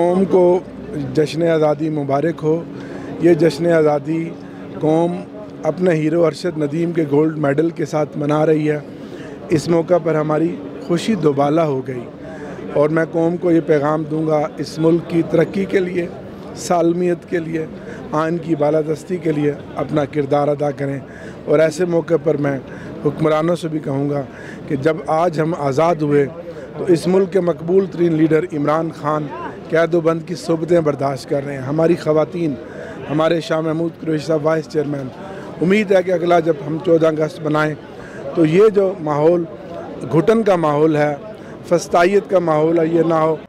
कौम को जश्न आज़ादी मुबारक हो। ये जश्न आज़ादी कौम अपने हीरो अरशद नदीम के गोल्ड मेडल के साथ मना रही है। इस मौका पर हमारी खुशी दोबाला हो गई और मैं कौम को ये पैगाम दूंगा, इस मुल्क की तरक्की के लिए, सालमियत के लिए, आइन की बालादस्ती के लिए अपना किरदार अदा करें। और ऐसे मौके पर मैं हुक्मरानों से भी कहूँगा कि जब आज हम आज़ाद हुए तो इस मुल्क के मकबूल तरीन लीडर इमरान खान कैदोबंद की सोबतें बर्दाश्त कर रहे हैं। हमारी ख़वातीन, हमारे शाह महमूद कुरैशी साहब वाइस चेयरमैन, उम्मीद है कि अगला जब हम 14 अगस्त बनाएं तो ये जो माहौल घुटन का माहौल है, फस्तायत का माहौल है, ये ना हो।